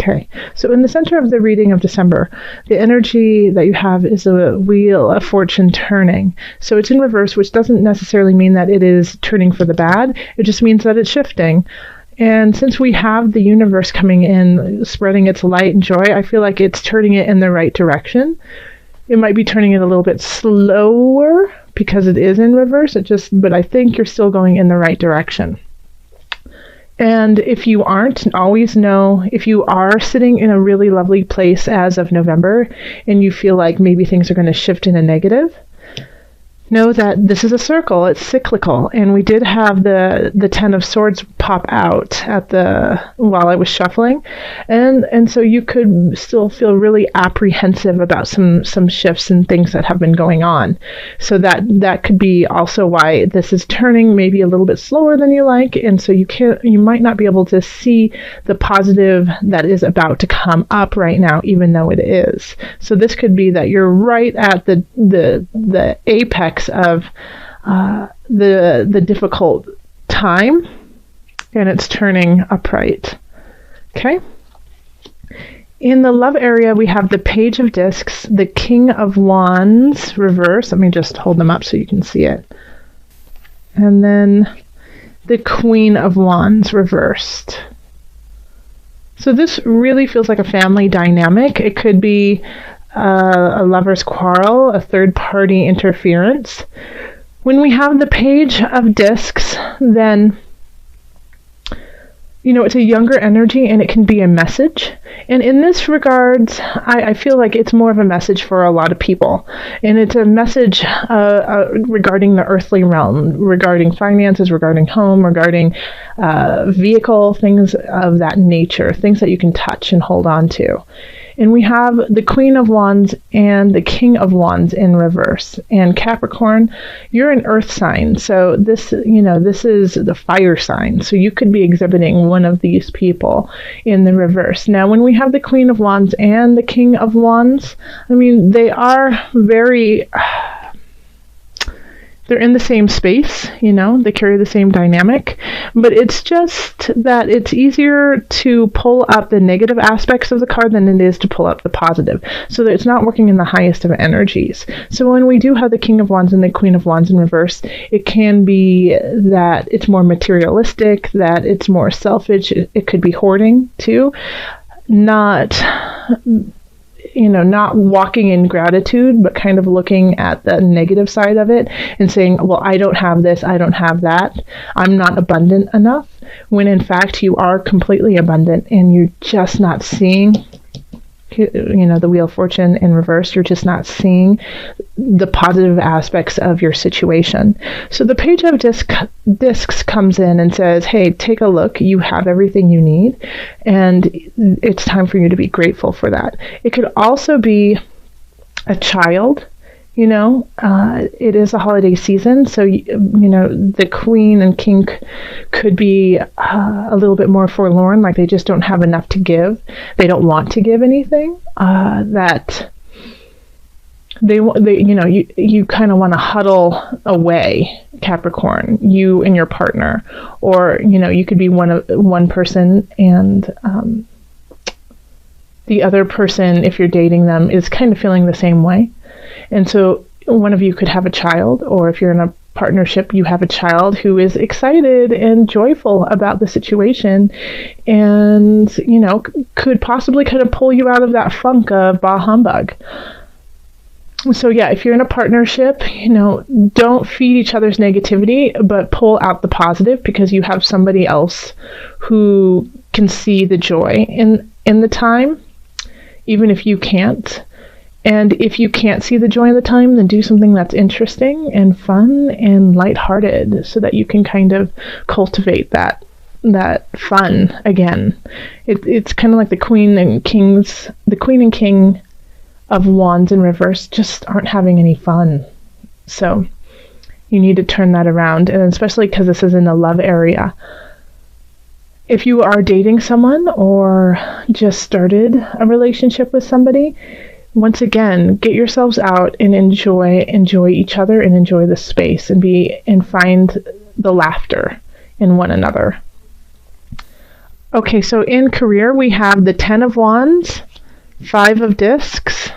Okay, so in the center of the reading of December, the energy that you have is a wheel of fortune turning. So it's in reverse, which doesn't necessarily mean that it is turning for the bad. It just means that it's shifting. And since we have the universe coming in, spreading its light and joy, I feel like it's turning it in the right direction. It might be turning it a little bit slower because it is in reverse. But I think you're still going in the right direction. And if you aren't, always know if you are sitting in a really lovely place as of November and you feel like maybe things are going to shift in a negative, know that this is a circle. It's cyclical. And we did have the Ten of Swords pop out while I was shuffling. And so you could still feel really apprehensive about some shifts and things that have been going on. So that could be also why this is turning maybe a little bit slower than you like. And so you might not be able to see the positive that is about to come up right now, even though it is. So this could be that you're right at the apex of the difficult time, and it's turning upright. Okay. In the love area, we have the Page of Discs, the King of Wands reverse. Let me just hold them up so you can see it. And then the Queen of Wands reversed. So this really feels like a family dynamic. It could be a lover's quarrel, a third-party interference. When we have the Page of Discs, then, it's a younger energy and it can be a message. And in this regards, I feel like it's more of a message for a lot of people. And it's a message regarding the earthly realm, regarding finances, regarding home, regarding vehicle, things of that nature, things that you can touch and hold on to. And we have the Queen of Wands and the King of Wands in reverse. And Capricorn, you're an earth sign. So this is the fire sign. So you could be exhibiting one of these people in the reverse. Now, when we have the Queen of Wands and the King of Wands, they are very... They're in the same space, they carry the same dynamic, but it's just that it's easier to pull up the negative aspects of the card than it is to pull up the positive, so that it's not working in the highest of energies. So when we do have the King of Wands and the Queen of Wands in reverse, it can be that it's more materialistic, that it's more selfish. It could be hoarding too, not walking in gratitude, but kind of looking at the negative side of it and saying, well, I don't have this, I don't have that, I'm not abundant enough, when in fact you are completely abundant and you're just not seeing, the Wheel of Fortune in reverse, you're just not seeing the positive aspects of your situation. So the Page of Discs comes in and says, hey, take a look, you have everything you need, and it's time for you to be grateful for that. It could also be a child. It is a holiday season, so the Queen and King could be a little bit more forlorn, like they just don't have enough to give. They don't want to give anything. That you kind of want to huddle away, Capricorn, you and your partner, or you could be one person and the other person, if you're dating them, is kind of feeling the same way. And so one of you could have a child, or if you're in a partnership, you have a child who is excited and joyful about the situation and, could possibly kind of pull you out of that funk of bah humbug. So yeah, if you're in a partnership, don't feed each other's negativity, but pull out the positive, because you have somebody else who can see the joy in the time, even if you can't. And if you can't see the joy of the time, then do something that's interesting and fun and lighthearted, so that you can kind of cultivate that fun again. It's kind of like the Queen and King of Wands in reverse just aren't having any fun. So you need to turn that around, and especially because this is in the love area. If you are dating someone or just started a relationship with somebody, once again, get yourselves out and enjoy each other and enjoy the space and find the laughter in one another. Okay, so in career, we have the 10 of Wands, 5 of Discs,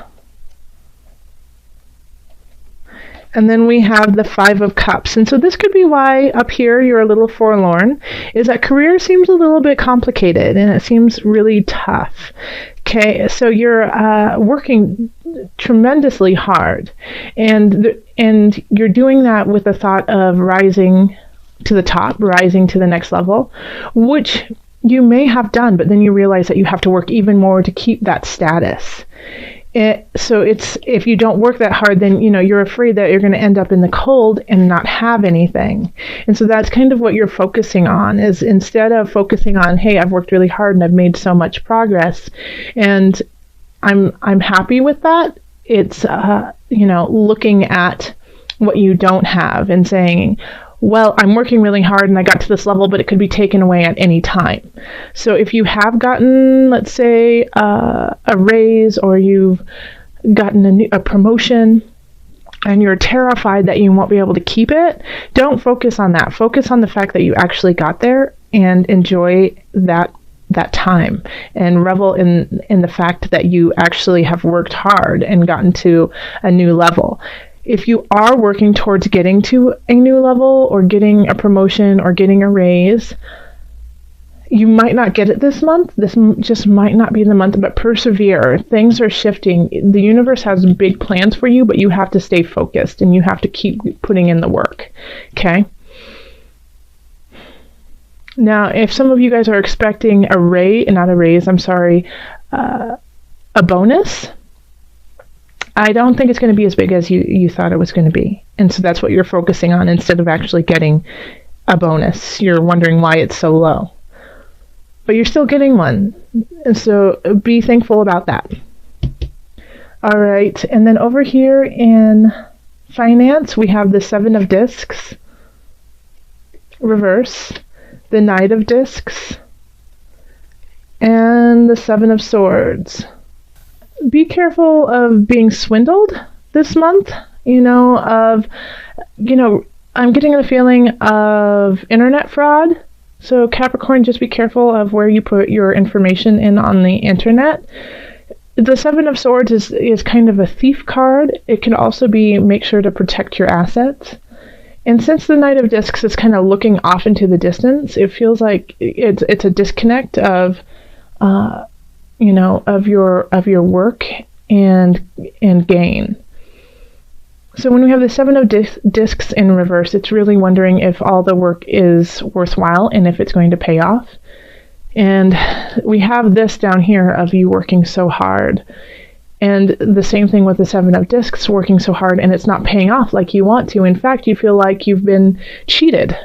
and then we have the 5 of Cups. And so this could be why up here you're a little forlorn, is that career seems a little bit complicated and it seems really tough. Okay, so you're working tremendously hard, and you're doing that with the thought of rising to the top, rising to the next level, which you may have done, but then you realize that you have to work even more to keep that status. So if you don't work that hard, then you're afraid that you're going to end up in the cold and not have anything. And so that's kind of what you're focusing on, is instead of focusing on, hey, I've worked really hard and I've made so much progress and I'm happy with that. It's looking at what you don't have and saying, well, I'm working really hard and I got to this level, but it could be taken away at any time. So if you have gotten, let's say, a raise, or you've gotten a promotion and you're terrified that you won't be able to keep it, don't focus on that. Focus on the fact that you actually got there and enjoy that time and revel in the fact that you actually have worked hard and gotten to a new level. If you are working towards getting to a new level or getting a promotion or getting a raise, you might not get it this month. This just might not be the month, but persevere. Things are shifting. The universe has big plans for you, but you have to stay focused and you have to keep putting in the work. Okay? Now, if some of you guys are expecting a bonus, I don't think it's going to be as big as you thought it was going to be. And so that's what you're focusing on instead of actually getting a bonus. You're wondering why it's so low. But you're still getting one. And so be thankful about that. All right. And then over here in finance, we have the 7 of Discs, reverse, the Knight of Discs, and the 7 of Swords. Be careful of being swindled this month, I'm getting a feeling of internet fraud. So Capricorn, just be careful of where you put your information in on the internet. The 7 of Swords is kind of a thief card. It can also be make sure to protect your assets. And since the Knight of Discs is kind of looking off into the distance, it feels like it's a disconnect of of your work and gain. So when we have the 7 of Discs in reverse, it's really wondering if all the work is worthwhile and if it's going to pay off. And we have this down here of you working so hard. And the same thing with the 7 of Discs, working so hard and it's not paying off like you want to. In fact, you feel like you've been cheated,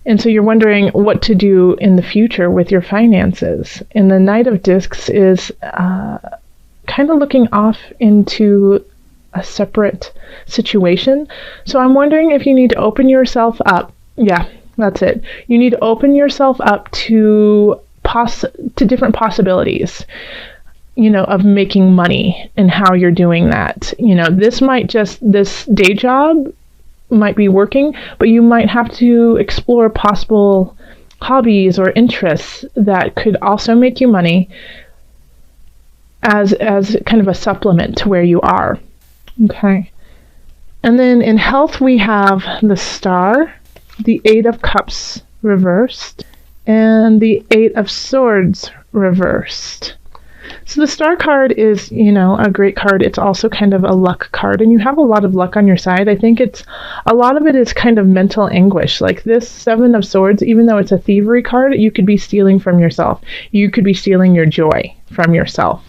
And so you're wondering what to do in the future with your finances. And the Knight of Discs is kind of looking off into a separate situation. So I'm wondering if you need to open yourself up. Yeah, that's it. You need to open yourself up to different possibilities, of making money and how you're doing that. This day job might be working, but you might have to explore possible hobbies or interests that could also make you money as kind of a supplement to where you are. Okay. And then in health, we have the Star, the 8 of Cups reversed, and the 8 of Swords reversed. So the Star card is, a great card. It's also kind of a luck card, and you have a lot of luck on your side. I think a lot of it is kind of mental anguish. Like this 7 of Swords, even though it's a thievery card, you could be stealing from yourself. You could be stealing your joy from yourself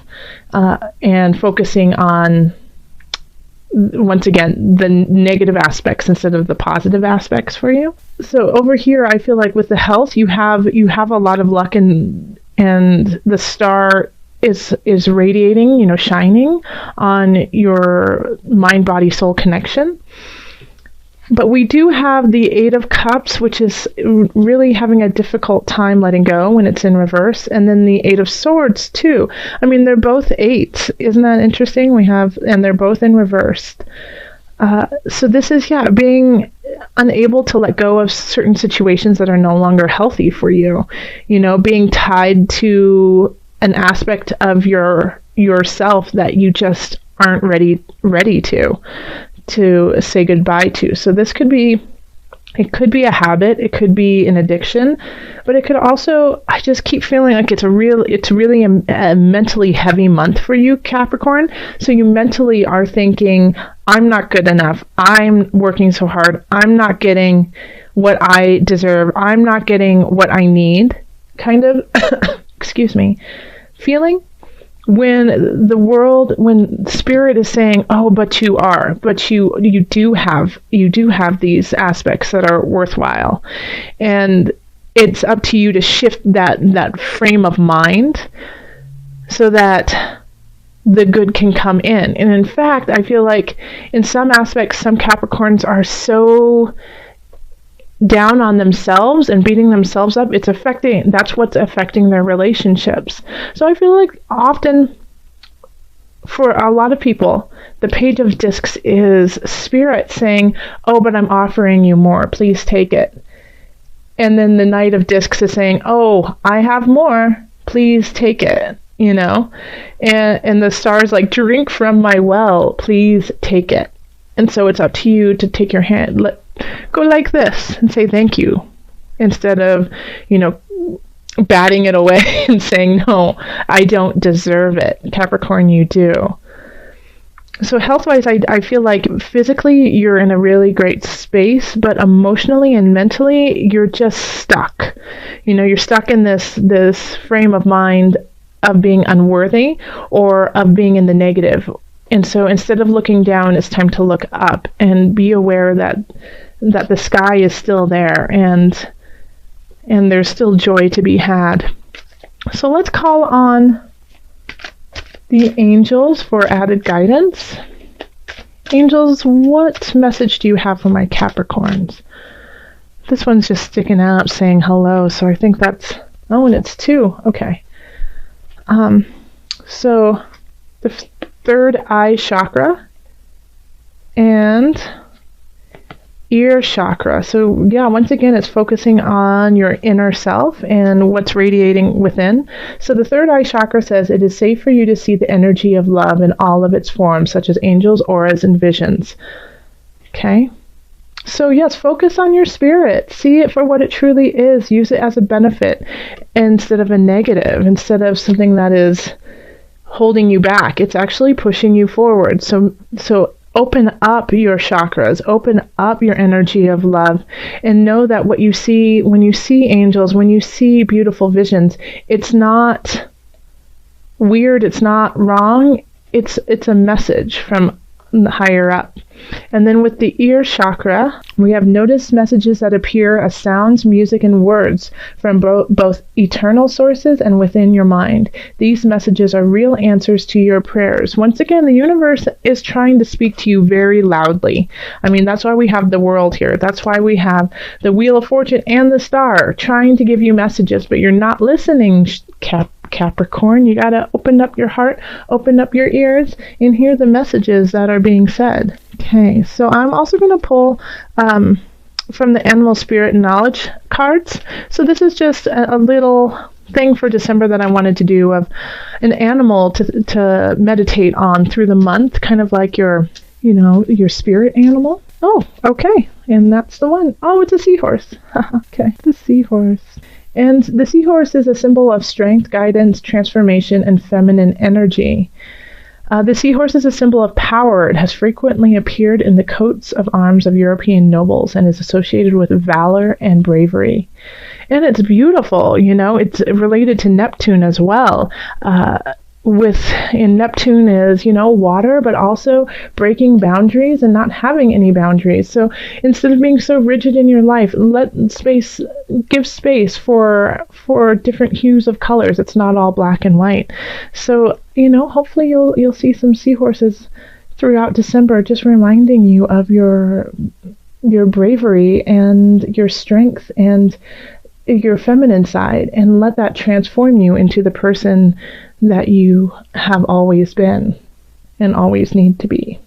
and focusing on, once again, the negative aspects instead of the positive aspects for you. So over here, I feel like with the health, you have a lot of luck, and the Star is radiating, shining on your mind, body, soul connection. But we do have the 8 of Cups, which is really having a difficult time letting go when it's in reverse. And then the 8 of Swords, too. I mean, they're both 8s. Isn't that interesting? And they're both in reverse. So this is, being unable to let go of certain situations that are no longer healthy for you. Being tied to an aspect of yourself that you just aren't ready to say goodbye to. So it could be a habit, it could be an addiction, but it could also, I just keep feeling like it's really a mentally heavy month for you, Capricorn. So you mentally are thinking, I'm not good enough, I'm working so hard, I'm not getting what I deserve, I'm not getting what I need, kind of, excuse me, feeling. When spirit is saying, oh, but you do have these aspects that are worthwhile, and it's up to you to shift that frame of mind so that the good can come in. And in fact, I feel like in some aspects, some Capricorns are so down on themselves and beating themselves up, that's what's affecting their relationships. So I feel like often for a lot of people, the Page of Discs is spirit saying, oh, but I'm offering you more, please take it. And then the Knight of Discs is saying, oh, I have more, please take it, and the star's like, drink from my well, please take it. And so it's up to you to take your hand, go like this and say thank you, instead of, batting it away and saying, no, I don't deserve it. Capricorn, you do. So health-wise, I feel like physically you're in a really great space, but emotionally and mentally you're just stuck. You're stuck in this frame of mind of being unworthy or of being in the negative. And so instead of looking down, it's time to look up and be aware that the sky is still there and there's still joy to be had. So let's call on the angels for added guidance. Angels, what message do you have for my Capricorns? This one's just sticking out saying hello, so I think that's, oh, and it's 2. Okay. So the third eye chakra and ear chakra. So once again, it's focusing on your inner self and what's radiating within. So the third eye chakra says it is safe for you to see the energy of love in all of its forms, such as angels, auras, and visions. Okay. So yes, focus on your spirit. See it for what it truly is. Use it as a benefit instead of a negative, instead of something that is holding you back. It's actually pushing you forward. So open up your chakras, open up your energy of love, and know that what you see, when you see angels, when you see beautiful visions, it's not weird, it's not wrong, it's a message from the higher up. And then with the ear chakra, we have noticed messages that appear as sounds, music, and words from both eternal sources and within your mind. These messages are real answers to your prayers. Once again, the universe is trying to speak to you very loudly. I mean, that's why we have the world here. That's why we have the Wheel of Fortune and the star trying to give you messages, but you're not listening, Capricorn. You got to open up your heart, open up your ears, and hear the messages that are being said. Okay, so I'm also going to pull from the Animal Spirit Knowledge cards. So this is just a little thing for December that I wanted to do of an animal to meditate on through the month, kind of like your spirit animal. Oh, okay, and that's the one. Oh, it's a seahorse. Okay, the seahorse. And the seahorse is a symbol of strength, guidance, transformation, and feminine energy. The seahorse is a symbol of power. It has frequently appeared in the coats of arms of European nobles and is associated with valor and bravery. And it's beautiful, it's related to Neptune as well. In Neptune is, water, but also breaking boundaries and not having any boundaries. So instead of being so rigid in your life, give space for different hues of colors. It's not all black and white. So, hopefully you'll see some seahorses throughout December, just reminding you of your bravery and your strength and your feminine side, and let that transform you into the person that you have always been and always need to be.